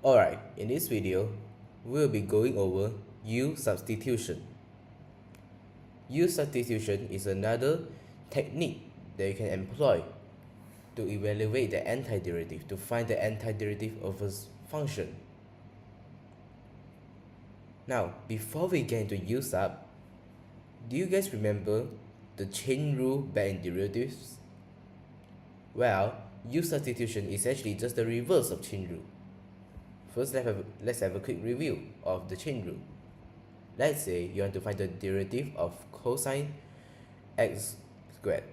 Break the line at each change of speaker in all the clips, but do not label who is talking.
Alright, in this video, we'll be going over U-substitution. U-substitution is another technique that you can employ to evaluate the antiderivative, to find the antiderivative of a function. Now, before we get into U-sub, do you guys remember the chain rule back in derivatives? Well, U-substitution is actually just the reverse of chain rule. First, let's have a quick review of the chain rule. Let's say you want to find the derivative of cosine x squared.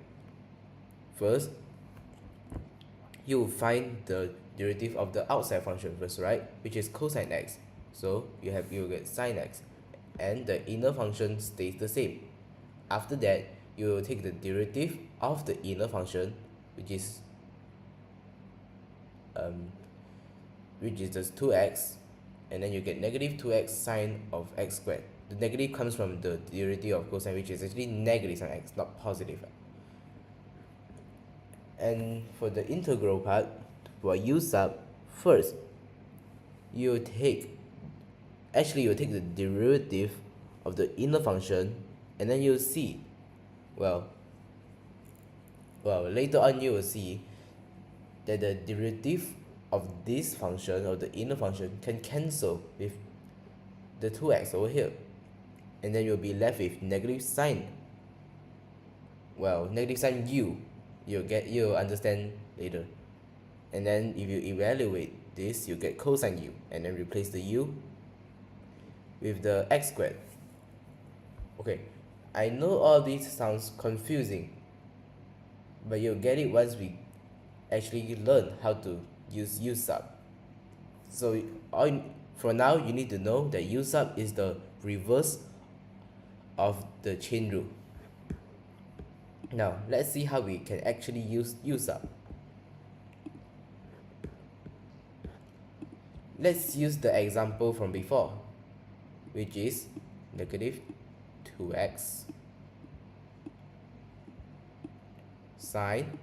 First, you will find the derivative of the outside function first, right? Which is cosine x. So you get sine x, and the inner function stays the same. After that, you will take the derivative of the inner function, which is just 2x, and then you get negative 2x sine of x squared. The negative comes from the derivative of cosine, which is actually negative sine x, not positive. And for the integral part, for u-sub, first you take the derivative of the inner function, and then you'll see, well later on you will see that the derivative of this function, or the inner function, can cancel with the 2x over here, and then you'll be left with negative sine u. You'll understand later. And then if you evaluate this, you get cosine u, and then replace the u with the x squared. Okay, I know all this sounds confusing, but you'll get it once we actually learn how to use u-sub. So for now, you need to know that u-sub is the reverse of the chain rule. Now let's see how we can actually use u-sub. Let's use the example from before, which is negative 2x sine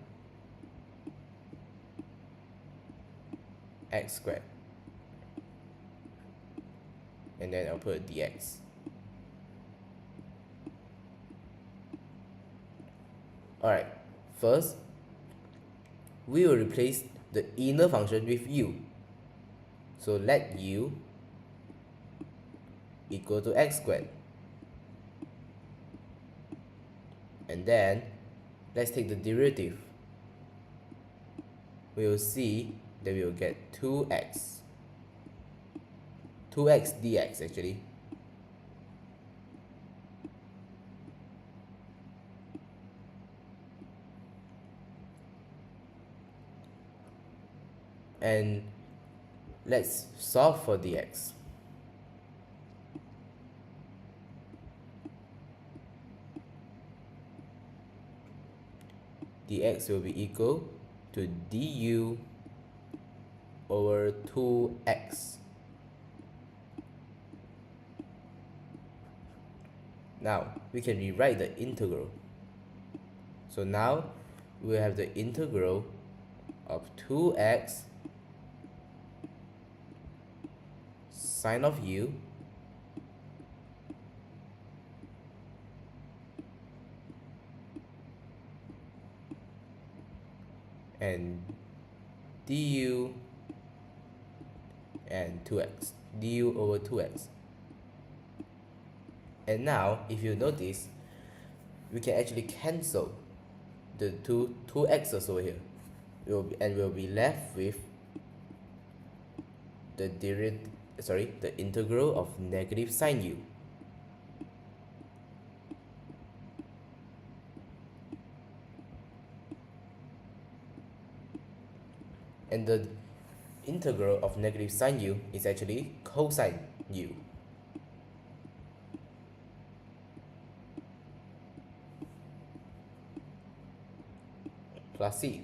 x squared, and then I'll put dx. Alright, first we will replace the inner function with u. So let u equal to x squared, and then let's take the derivative. We will see that we will get 2x dx actually, and let's solve for dx. Dx will be equal to du over 2x. Now we can rewrite the integral. So now we have the integral of 2x sine of u and du and 2x, du over 2x. And now if you notice, we can actually cancel the two x's over here, we'll be left with the integral of negative sine u. And the integral of negative sine u is actually cosine u. Plus c.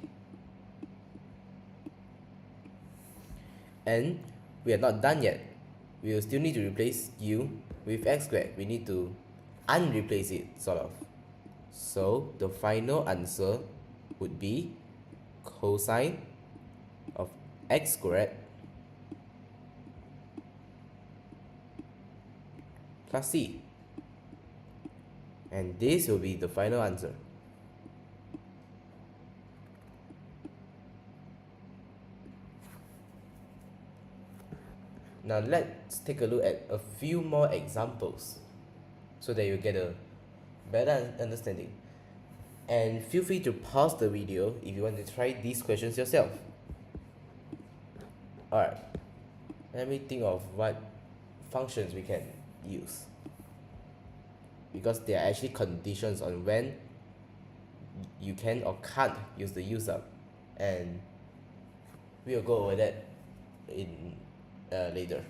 And we are not done yet. We will still need to replace u with x squared. We need to unreplace it, sort of. So the final answer would be cosine of x squared plus C. And this will be the final answer. Now let's take a look at a few more examples so that you get a better understanding. And feel free to pause the video if you want to try these questions yourself. Alright, let me think of what functions we can use, because there are actually conditions on when you can or can't use the U-sub, and we'll go over that in later.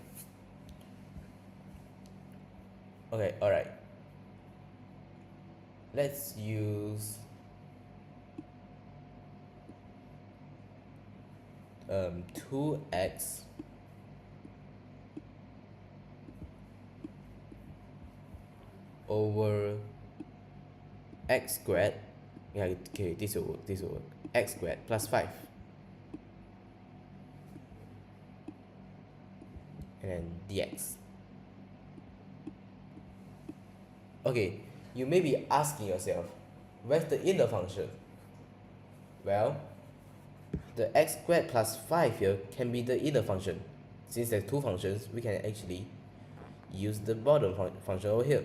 Okay, alright. Let's use 2x over x squared. Yeah, okay, this will work. X squared plus 5. And then dx. Okay, you may be asking yourself, where's the inner function? Well, the x squared plus 5 here can be the inner function. Since there's two functions, we can actually use the bottom function over here.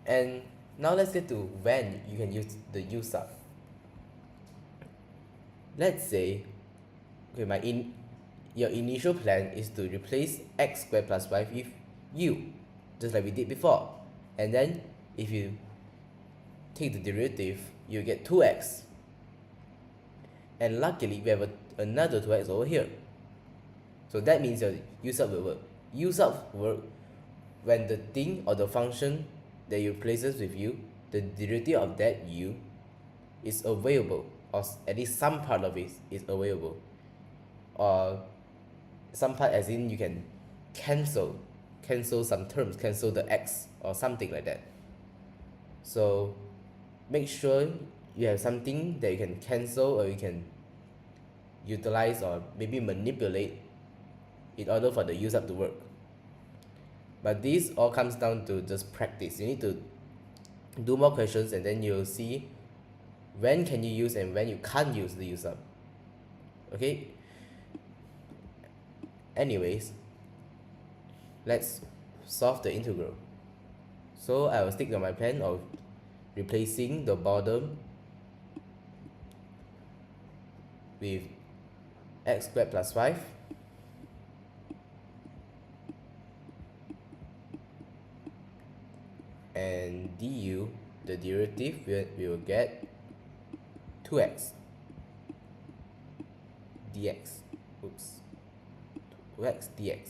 And now let's get to when you can use the U-sub. Let's say, okay, your initial plan is to replace x squared plus 5 with u, just like we did before. And then if you take the derivative, you get 2x. And luckily we have another 2x over here. So that means your U-sub will work. U-sub work when the thing or the function that you replaces with u, the derivative of that u is available, or at least some part of it is available. Or some part as in you can cancel some terms, cancel the x or something like that. So make sure you have something that you can cancel or you can utilize or maybe manipulate in order for the U-sub to work. But this all comes down to just practice. You need to do more questions and then you'll see when can you use and when you can't use the U-sub. Okay? Anyways, let's solve the integral. So I will stick to my plan of replacing the bottom with x squared plus 5 and du, the derivative we will get 2x dx. Oops. 2x dx.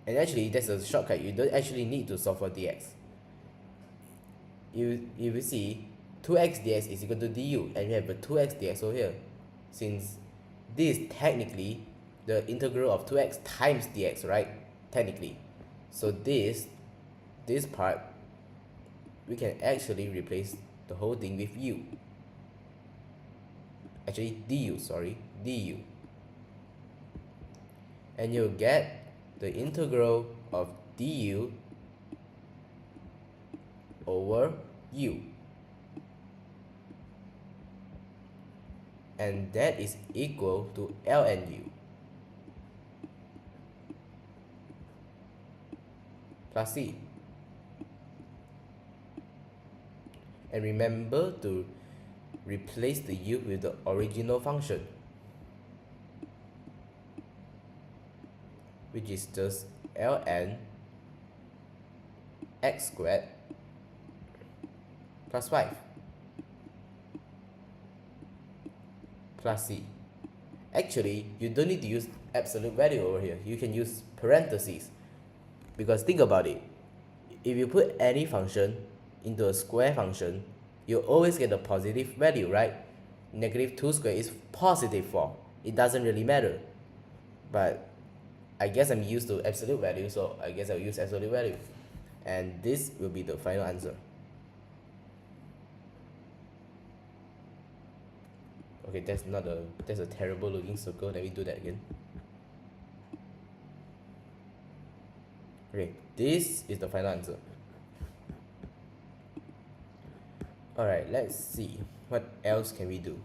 And actually that's a shortcut. You don't actually need to solve for dx. You will see 2x dx is equal to du, and we have a 2x dx over here. Since this is technically the integral of 2x times dx, right? Technically. So this part we can actually replace the whole thing with u. Actually du, du. And you'll get the integral of du over u. And that is equal to ln u plus c. And remember to replace the u with the original function, which is just ln x squared plus 5 plus c. Actually, you don't need to use absolute value over here. You can use parentheses, because think about it. If you put any function into a square function, you always get a positive value, right? Negative 2 squared is positive 4. It doesn't really matter. But I guess I'm used to absolute value, so I guess I'll use absolute value. And this will be the final answer. Okay, that's a terrible looking circle. Let me do that again. Okay, this is the final answer. Alright, let's see what else can we do.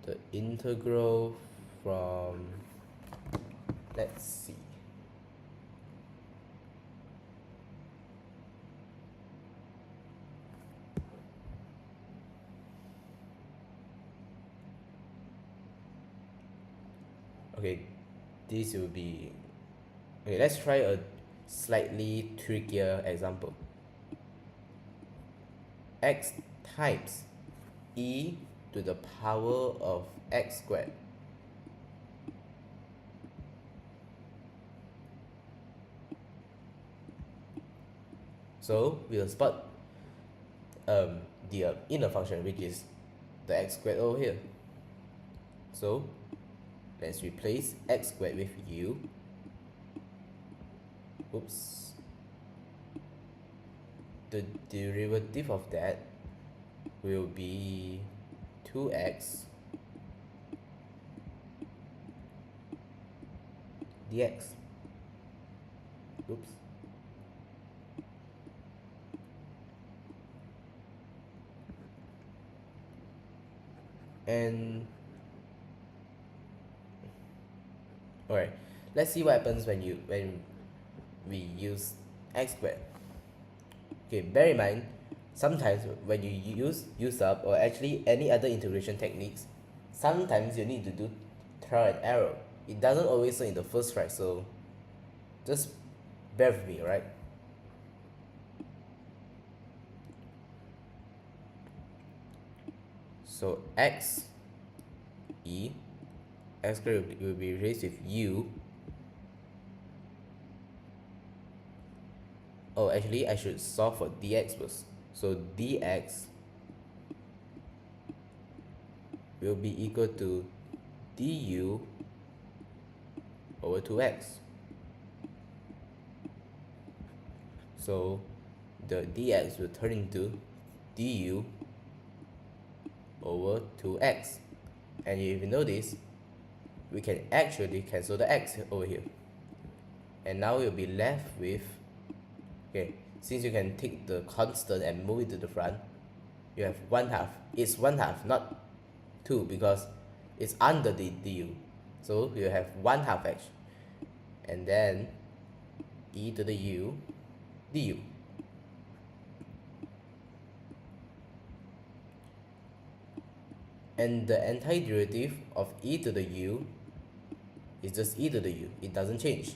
The integral from, let's see. Okay, this will be, okay, let's try a slightly trickier example. X times e to the power of x squared. So we'll spot the inner function, which is the x squared over here. So let's replace x squared with u. Oops. The derivative of that will be 2x dx. Oops. And alright, let's see what happens when we use x squared. Okay, bear in mind, sometimes when you use U-sub or actually any other integration techniques, sometimes you need to do trial and error. It doesn't always work in the first try, so just bear with me, right? So x squared will be replaced with u. Oh, actually I should solve for dx first. So dx will be equal to du over 2x. So the dx will turn into du over 2x. And if you notice, we can actually cancel the x over here. And now we'll be left with, okay, since you can take the constant and move it to the front, you have 1/2. It's 1/2, not 2, because it's under the du. So you have 1/2 x. And then e to the u du. And the antiderivative of e to the u is just e to the u. It doesn't change.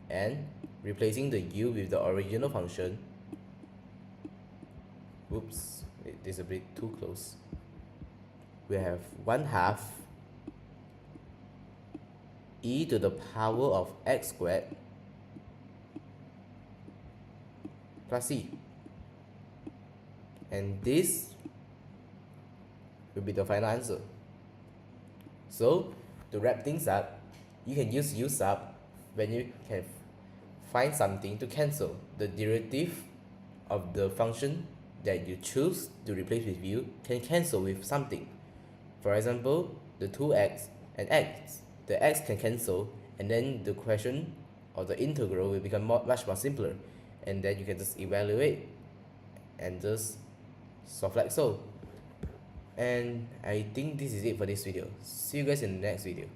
And replacing the u with the original function, oops, it is a bit too close. We have 1/2 e to the power of x squared plus c. And this will be the final answer. So to wrap things up, you can use U-sub when you can find something to cancel. The derivative of the function that you choose to replace with u can cancel with something. For example, the 2x and x. The x can cancel, and then the question or the integral will become much more simpler. And then you can just evaluate and just solve like so. And I think this is it for this video. See you guys in the next video.